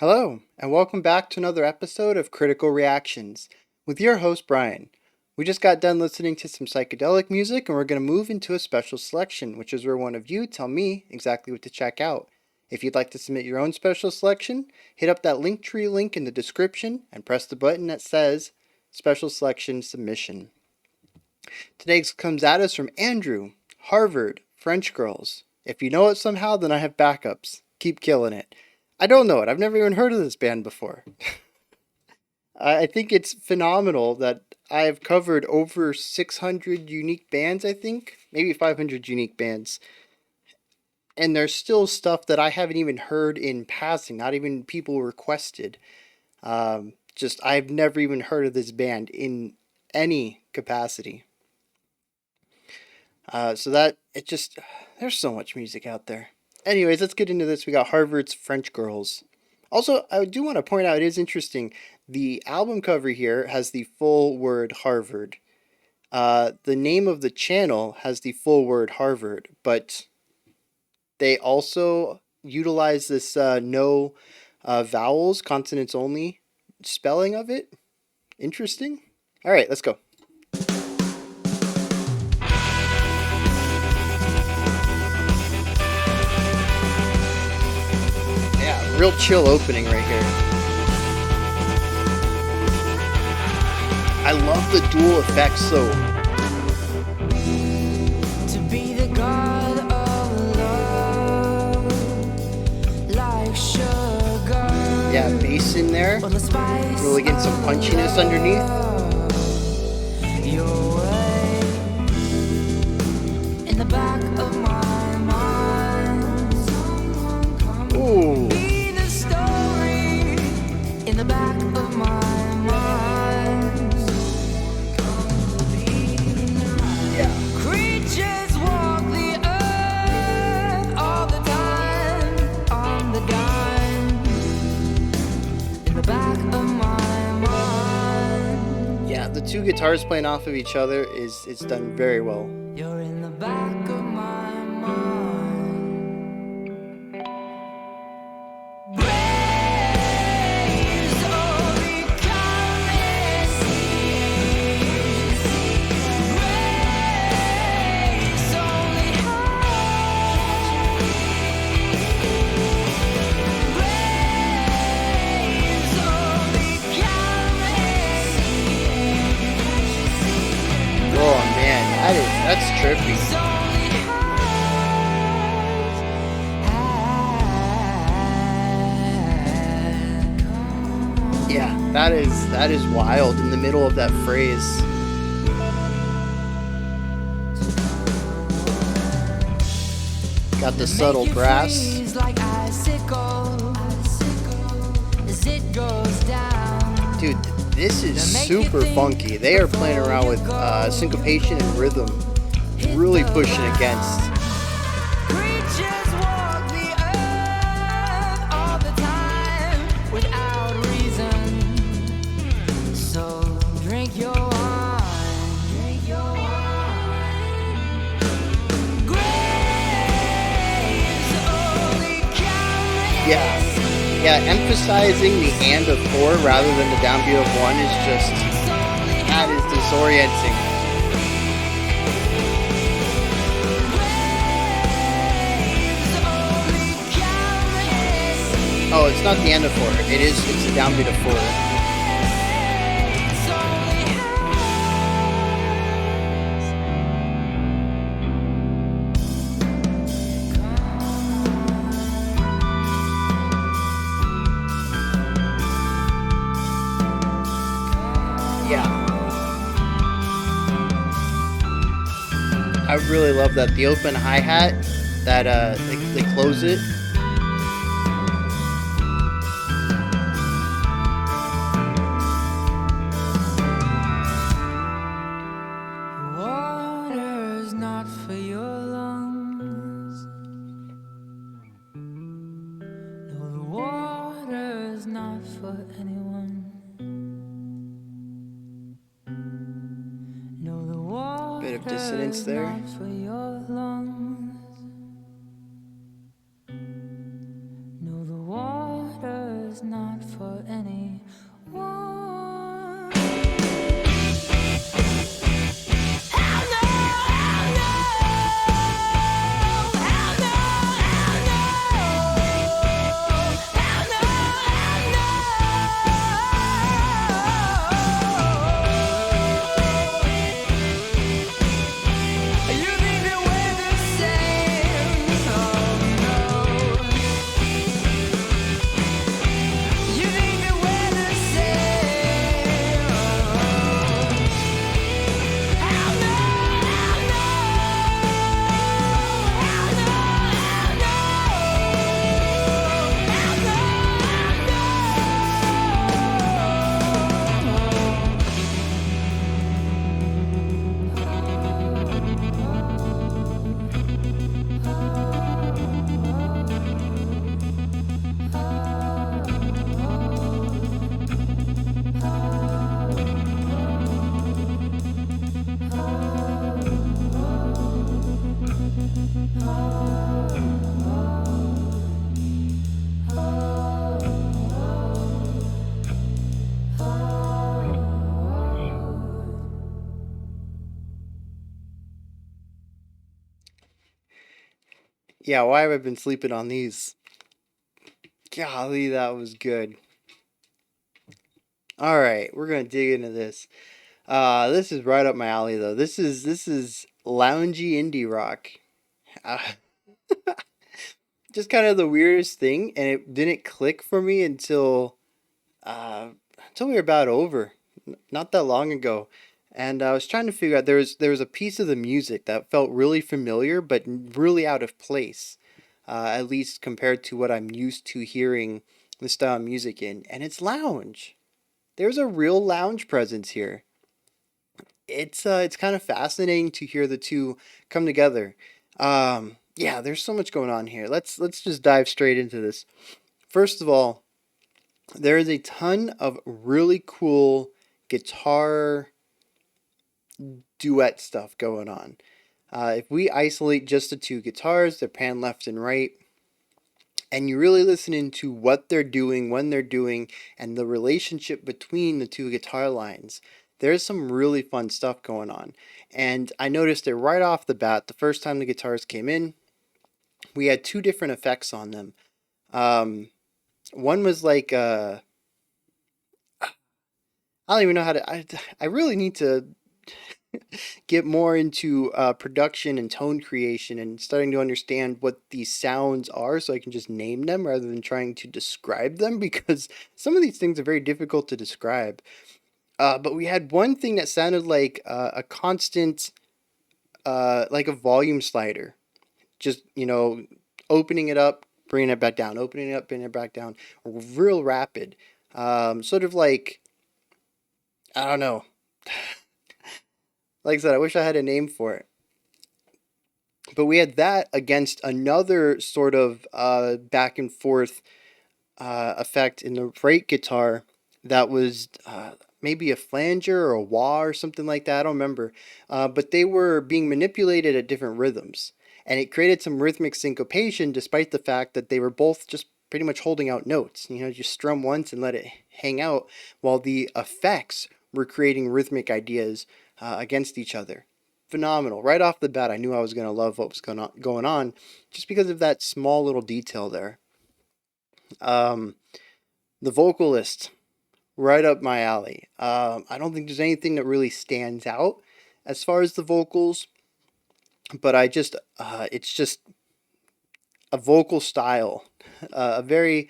Hello, and welcome back to another episode of Critical Reactions with your host, Bryan. We just got done listening to some psychedelic music, and we're going to move into a special selection, which is where one of you tell me exactly what to check out. If you'd like to submit your own special selection, hit up that Linktree link in the description and press the button that says Special Selection Submission. Today's comes at us from Andrew, Harvard, French Girls. If you know it somehow, then I have backups. Keep killing it. I don't know it. I've never even heard of this band before. I think it's phenomenal that I've covered over 600 unique bands, I think. Maybe 500 unique bands. And there's still stuff that I haven't even heard in passing, not even people requested. I've never even heard of this band in any capacity. There's so much music out there. Anyways, let's get into this. We got Harvard's French Girls. Also, I do want to point out, it is interesting, the album cover here has the full word Harvard. The name of the channel has the full word Harvard, but they also utilize this no vowels, consonants only spelling of it. Interesting. All right, let's go. Real chill opening right here. I love the dual effects though. To be the god of love, like sugar. Yeah, bass in there. Really getting some punchiness underneath. Your way in the back of my mind. Ooh. In the back of my mind. Yeah. Creatures walk the earth all the time on the dime. In the back of my mind. Yeah, the two guitars playing off of each other it's done very well. You're in the back of my mind. Oh man, that's trippy. Yeah, that is wild in the middle of that phrase. Got the subtle brass. Dude, this is super funky. They are playing around with syncopation and rhythm, really pushing against. Creatures walk the earth all the time without reason. So drink your wine, drink your wine. Graves only count. Yeah, emphasizing the and of 4 rather than the downbeat of 1 is just, that is disorienting. Oh, it's not the end of 4. It's the downbeat of 4. Yeah. I really love that. The open hi-hat, that they close it. Water's not for your lungs. No, the water's not for anyone. Bit of dissonance there. For your lungs. No, the water's is not for anyone. Yeah, why have I been sleeping on these? Golly, that was good. All right, we're gonna dig into this. This is right up my alley, though. This is loungy indie rock. Uh, just kind of the weirdest thing, and it didn't click for me uh, until we were about over, not that long ago. And I was trying to figure out there was a piece of the music that felt really familiar, but really out of place, at least compared to what I'm used to hearing this style of music in, and it's lounge. There's a real lounge presence here. It's kind of fascinating to hear the two come together. Yeah, there's so much going on here. Let's just dive straight into this. First of all, there is a ton of really cool guitar duet stuff going on. If we isolate just the two guitars, they're pan left and right, and you really listen into what they're doing, when they're doing, and the relationship between the two guitar lines, there's some really fun stuff going on. And I noticed it right off the bat the first time the guitars came in. We had two different effects on them. Um, One was like I don't even know how to. I really need to get more into production and tone creation and starting to understand what these sounds are so I can just name them rather than trying to describe them because some of these things are very difficult to describe. But we had one thing that sounded like a constant, like a volume slider, just, opening it up, bringing it back down, opening it up, bringing it back down, real rapid. Sort of like, I don't know. Like I said, I wish I had a name for it. But we had that against another sort of back and forth effect in the right guitar that was maybe a flanger or a wah or something like that. I don't remember. But they were being manipulated at different rhythms. And it created some rhythmic syncopation despite the fact that they were both just pretty much holding out notes. Just strum once and let it hang out while the effects were creating rhythmic ideas against each other. Phenomenal. Right off the bat, I knew I was going to love what was going on just because of that small little detail there. Um, the vocalist, right up my alley. I don't think there's anything that really stands out as far as the vocals, but it's just a vocal style, a very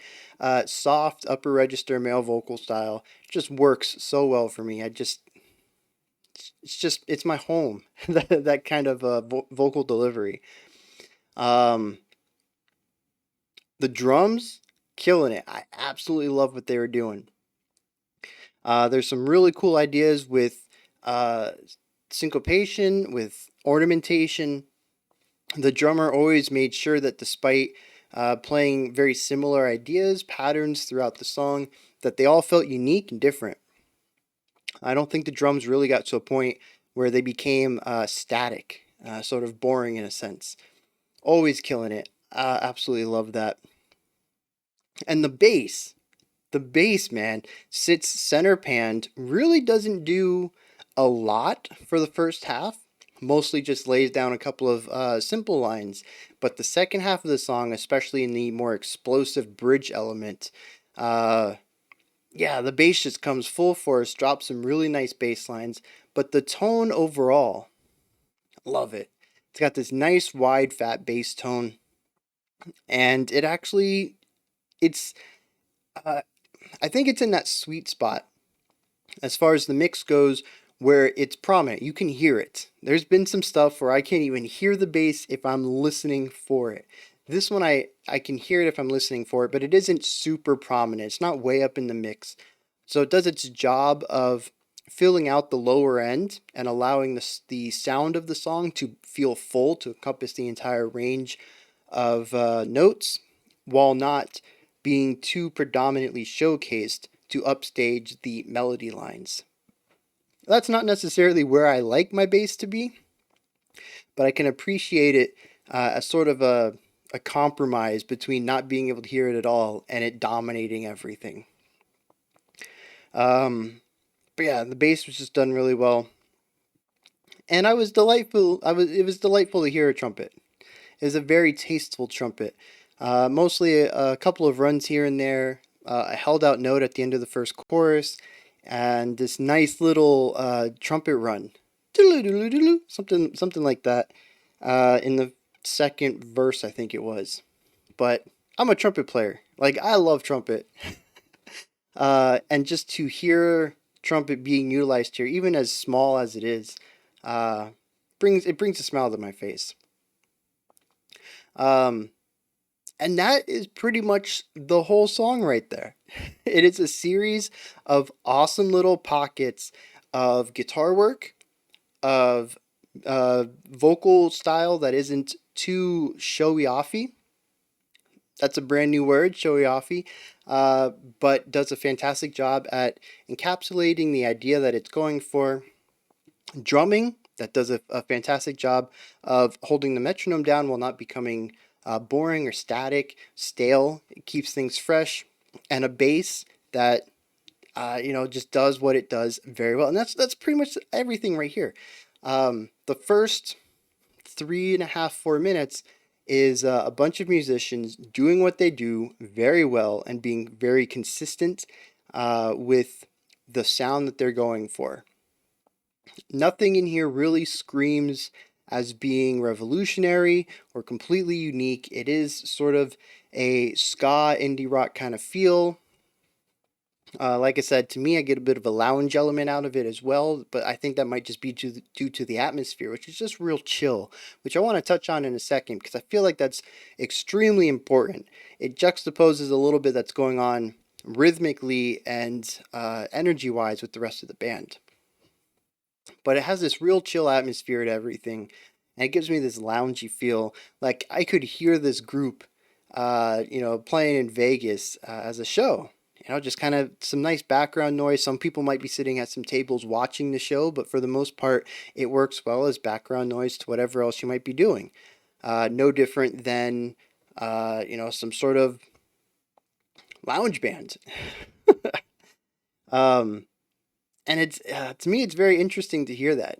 soft upper register male vocal style. Just works so well for me. It's my home. that kind of vocal delivery. Um, the drums, killing it. I absolutely love what they were doing. There's some really cool ideas with uh, syncopation, with ornamentation. The drummer always made sure that despite playing very similar ideas, patterns throughout the song, that they all felt unique and different. I don't think the drums really got to a point where they became static, sort of boring in a sense. Always killing it. Absolutely love that. And the bass. The bass, man, sits center panned, really doesn't do a lot for the first half, mostly just lays down a couple of simple lines. But the second half of the song, especially in the more explosive bridge element, uh, yeah, the bass just comes full force, drops some really nice bass lines. But the tone overall, love it. It's got this nice wide fat bass tone, and it's uh, I think it's in that sweet spot as far as the mix goes where it's prominent. You can hear it. There's been some stuff where I can't even hear the bass if I'm listening for it. This one I can hear it if I'm listening for it, but it isn't super prominent. It's not way up in the mix. So it does its job of filling out the lower end and allowing the sound of the song to feel full, to encompass the entire range of notes, while not being too predominantly showcased to upstage the melody lines. That's not necessarily where I like my bass to be, but I can appreciate it as sort of a compromise between not being able to hear it at all and it dominating everything. Um, but yeah, the bass was just done really well, and I was delightful. It was delightful to hear a trumpet. It was a very tasteful trumpet. Mostly a couple of runs here and there, a held out note at the end of the first chorus, and this nice little trumpet run, something like that, in the second verse, I think it was. But I'm a trumpet player. Like I love trumpet, and just to hear trumpet being utilized here, even as small as it is, uh, brings a smile to my face. Um, And that is pretty much the whole song right there. It is a series of awesome little pockets of guitar work, of vocal style that isn't too showy offy. That's a brand new word, showy offy, uh, but does a fantastic job at encapsulating the idea that it's going for. Drumming that does a fantastic job of holding the metronome down while not becoming boring or static, stale. It keeps things fresh, and a bass that just does what it does very well. And that's pretty much everything right here. The first 3.5 4 minutes is a bunch of musicians doing what they do very well and being very consistent with the sound that they're going for. Nothing in here really screams as being revolutionary or completely unique. It is sort of a ska indie rock kind of feel. Like I said, to me, I get a bit of a lounge element out of it as well, but I think that might just be due to the atmosphere, which is just real chill, which I want to touch on in a second because I feel like that's extremely important. It juxtaposes a little bit that's going on rhythmically and energy wise with the rest of the band, but it has this real chill atmosphere to everything, and it gives me this loungy feel. Like I could hear this group, playing in Vegas as a show. Just kind of some nice background noise. Some people might be sitting at some tables watching the show, but for the most part, it works well as background noise to whatever else you might be doing. No different than, some sort of lounge band. um, and it's to me, it's very interesting to hear that.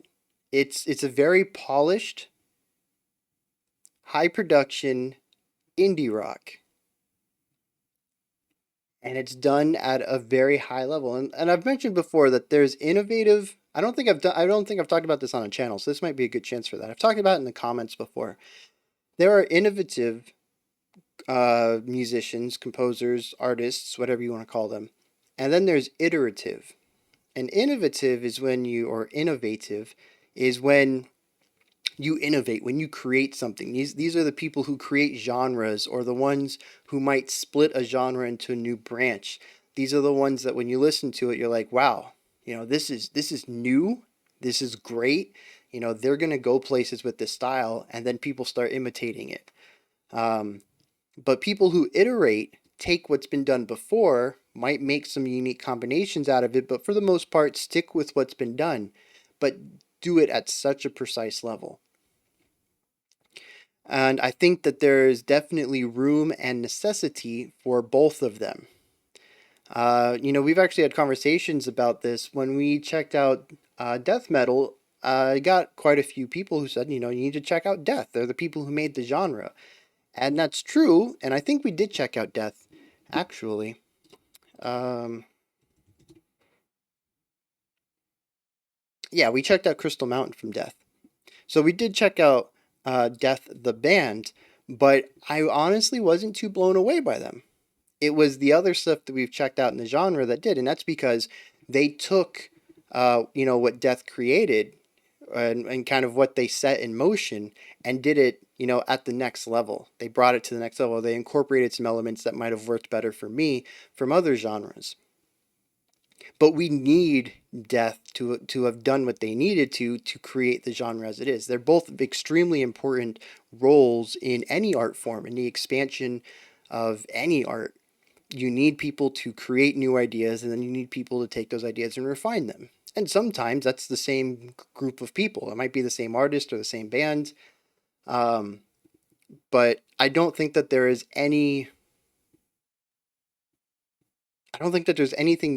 It's a very polished, high production indie rock, and it's done at a very high level. And I've mentioned before that there's innovative. I don't think I've talked about this on a channel, so this might be a good chance for that. I've talked about it in the comments before. There are innovative musicians, composers, artists, whatever you want to call them, and then there's iterative. And innovative is when you innovate, when you create something. These are the people who create genres, or the ones who might split a genre into a new branch. These are the ones that when you listen to it, you're like, wow, this is new, this is great. They're gonna go places with this style, and then people start imitating it. Um, but people who iterate take what's been done before, might make some unique combinations out of it, but for the most part, stick with what's been done, but do it at such a precise level. And I think that there is definitely room and necessity for both of them. We've actually had conversations about this when we checked out death metal. I got quite a few people who said, you need to check out Death. They're the people who made the genre. And that's true. And I think we did check out Death, actually. Um, yeah, we checked out Crystal Mountain from Death. So we did check out Death, the band, but I honestly wasn't too blown away by them. It was the other stuff that we've checked out in the genre that did. And that's because they took, what Death created and kind of what they set in motion and did it, at the next level. They brought it to the next level. They incorporated some elements that might have worked better for me from other genres. But we need Death to have done what they needed to create the genre as it is. They're both extremely important roles in any art form, in the expansion of any art. You need people to create new ideas, and then you need people to take those ideas and refine them. And sometimes that's the same group of people. It might be the same artist or the same band. Um, but I don't think that there's anything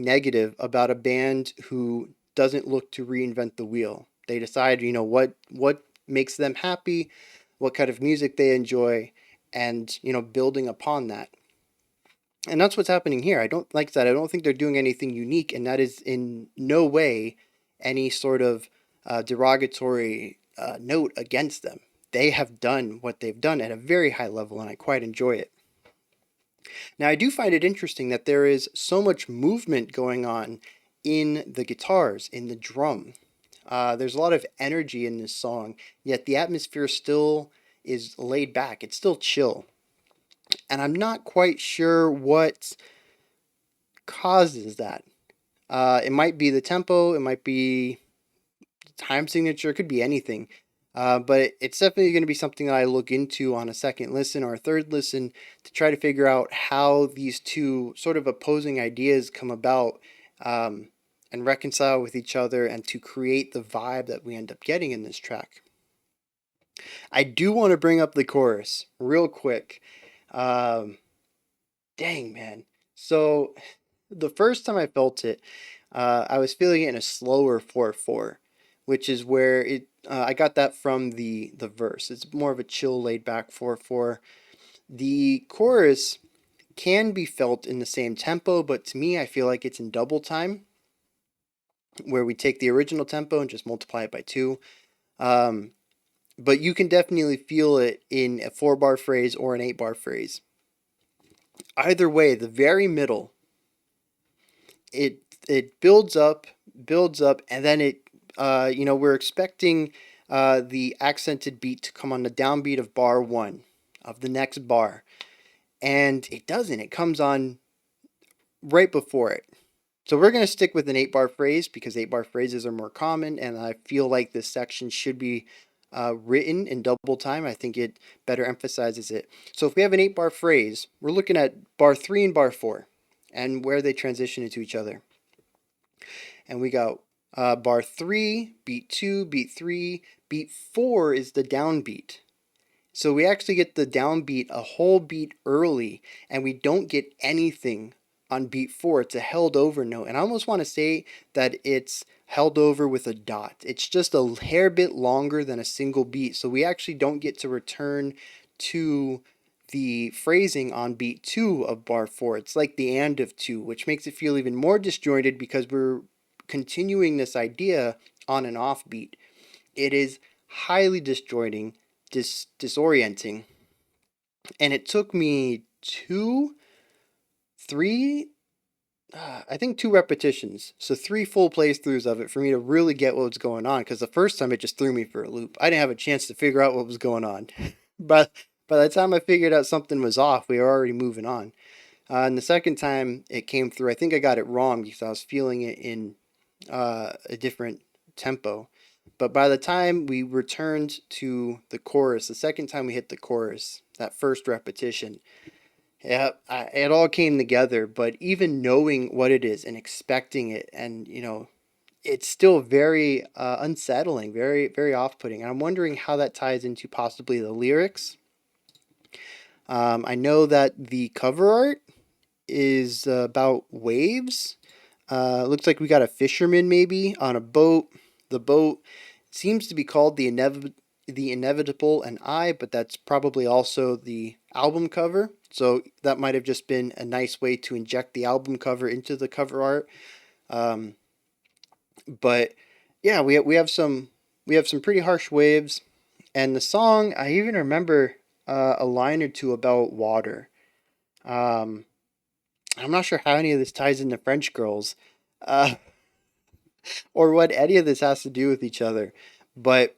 negative about a band who doesn't look to reinvent the wheel. They decide, what makes them happy, what kind of music they enjoy, and building upon that. And that's what's happening here. I don't like that. I don't think they're doing anything unique, and that is in no way any sort of derogatory note against them. They have done what they've done at a very high level, and I quite enjoy it. Now, I do find it interesting that there is so much movement going on in the guitars, in the drum. There's a lot of energy in this song, yet the atmosphere still is laid back. It's still chill. And I'm not quite sure what causes that. It might be the tempo, it might be time signature, it could be anything. But it's definitely going to be something that I look into on a second listen or a third listen to try to figure out how these two sort of opposing ideas come about and reconcile with each other and to create the vibe that we end up getting in this track. I do want to bring up the chorus real quick. Um, Dang, man. So the first time I felt it, I was feeling it in a slower 4/4, which is where it. I got that from the verse. It's more of a chill, laid back 4/4. The chorus can be felt in the same tempo, but to me, I feel like it's in double time, where we take the original tempo and just multiply it by two. Um, but you can definitely feel it in a 4-bar phrase or an 8-bar phrase. Either way, the very middle, it builds up, and then we're expecting the accented beat to come on the downbeat of bar one of the next bar, and it doesn't. It comes on right before it. So we're going to stick with an 8-bar phrase because 8-bar phrases are more common, and I feel like this section should be written in double time. I think it better emphasizes it. So if we have an 8-bar phrase, we're looking at bar 3 and bar 4 and where they transition into each other. And we got bar 3, beat 2, beat 3, beat 4 is the downbeat. So we actually get the downbeat a whole beat early, and we don't get anything on beat 4. It's a held over note, and I almost want to say that it's held over with a dot. It's just a hair bit longer than a single beat, so we actually don't get to return to the phrasing on beat 2 of bar 4. It's like the and of 2, which makes it feel even more disjointed because we're continuing this idea on an off beat. It is highly disjointing, disorienting, and it took me I think two repetitions, so 3 full playthroughs of it for me to really get what was going on, because the first time it just threw me for a loop. I didn't have a chance to figure out what was going on. But by the time I figured out something was off, we were already moving on. And the second time it came through, I think I got it wrong because I was feeling it in a different tempo. But by the time we returned to the chorus, the second time we hit the chorus, that first repetition, yeah, it all came together. But even knowing what it is and expecting it, and it's still very unsettling, very, very off putting. And I'm wondering how that ties into possibly the lyrics. I know that the cover art is about waves. Looks like we got a fisherman maybe on a boat. The boat seems to be called the Inevitable and I, but that's probably also the album cover. So that might have just been a nice way to inject the album cover into the cover art. Um, but yeah, we have some pretty harsh waves, and the song I even remember a line or two about water. Um, I'm not sure how any of this ties into French girls, uh, or what any of this has to do with each other, but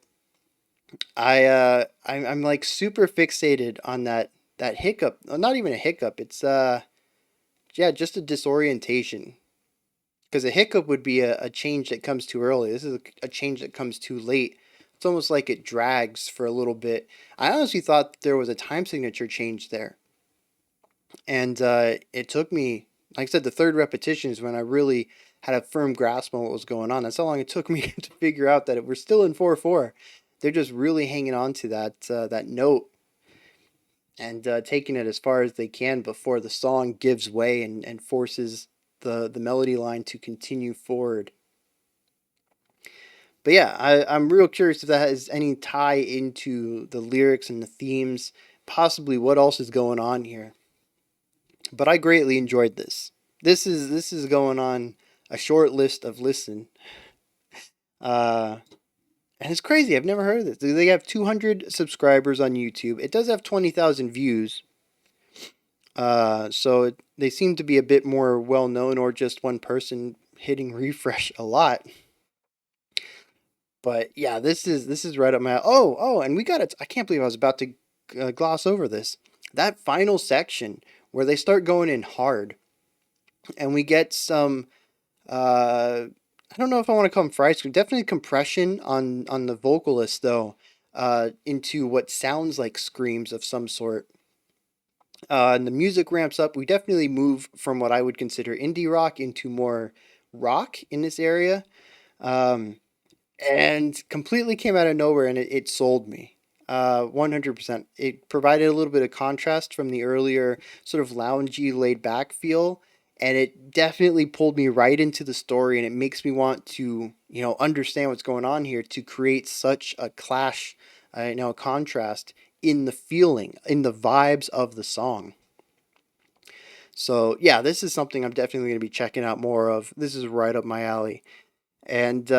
I'm like super fixated on that hiccup. Not even a hiccup. It's yeah, just a disorientation. Because a hiccup would be a change that comes too early. This is a change that comes too late. It's almost like it drags for a little bit. I honestly thought there was a time signature change there. And it took me, like I said, the third repetition is when I really had a firm grasp on what was going on. That's how long it took me to figure out that we're still in 4/4. They're just really hanging on to that note and taking it as far as they can before the song gives way and forces the melody line to continue forward. But yeah, I'm real curious if that has any tie into the lyrics and the themes, possibly what else is going on here. But I greatly enjoyed this. This is going on a short list of listen. Uh, and it's crazy. I've never heard of this. They have 200 subscribers on YouTube. It does have 20,000 views. They seem to be a bit more well known, or just one person hitting refresh a lot. But yeah, this is right up my and we got it. I can't believe I was about to gloss over this. That final section where they start going in hard, and we get some I don't know if I want to call them fry screen. Definitely compression on the vocalist though, into what sounds like screams of some sort. And the music ramps up. We definitely move from what I would consider indie rock into more rock in this area. Um, and completely came out of nowhere, and it sold me 100%. It provided a little bit of contrast from the earlier sort of loungy laid back feel, and it definitely pulled me right into the story, and it makes me want to understand what's going on here to create such a clash, a contrast in the feeling, in the vibes of the song. So yeah, this is something I'm definitely going to be checking out more of. This is right up my alley. And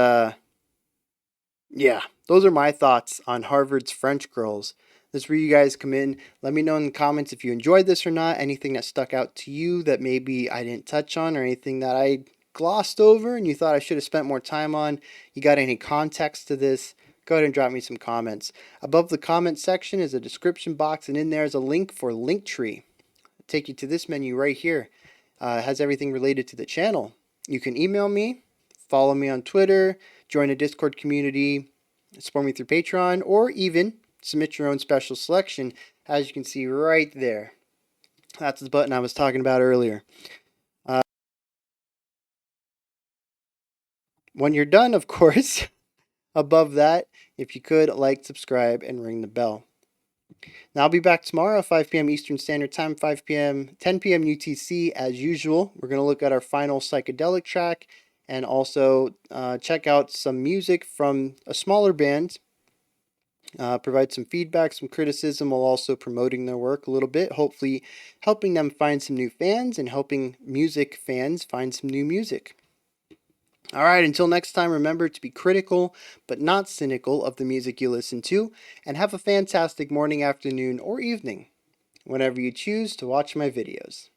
yeah, those are my thoughts on Harvard's French Girls. This is where you guys come in. Let me know in the comments if you enjoyed this or not. Anything that stuck out to you that maybe I didn't touch on, or anything that I glossed over and you thought I should have spent more time on. You got any context to this? Go ahead and drop me some comments. Above the comment section is a description box, and in there is a link for Linktree. Take you to this menu right here. It has everything related to the channel. You can email me, follow me on Twitter, join a Discord community, support me through Patreon, or even submit your own special selection, as you can see right there. That's the button I was talking about earlier. When you're done, of course, above that, if you could, like, subscribe, and ring the bell. Now, I'll be back tomorrow, 5 p.m. Eastern Standard Time, 5 p.m., 10 p.m. UTC, as usual. We're going to look at our final psychedelic track and also check out some music from a smaller band, provide some feedback, some criticism, while also promoting their work a little bit, hopefully helping them find some new fans and helping music fans find some new music. All right, until next time, remember to be critical but not cynical of the music you listen to, and have a fantastic morning, afternoon, or evening whenever you choose to watch my videos.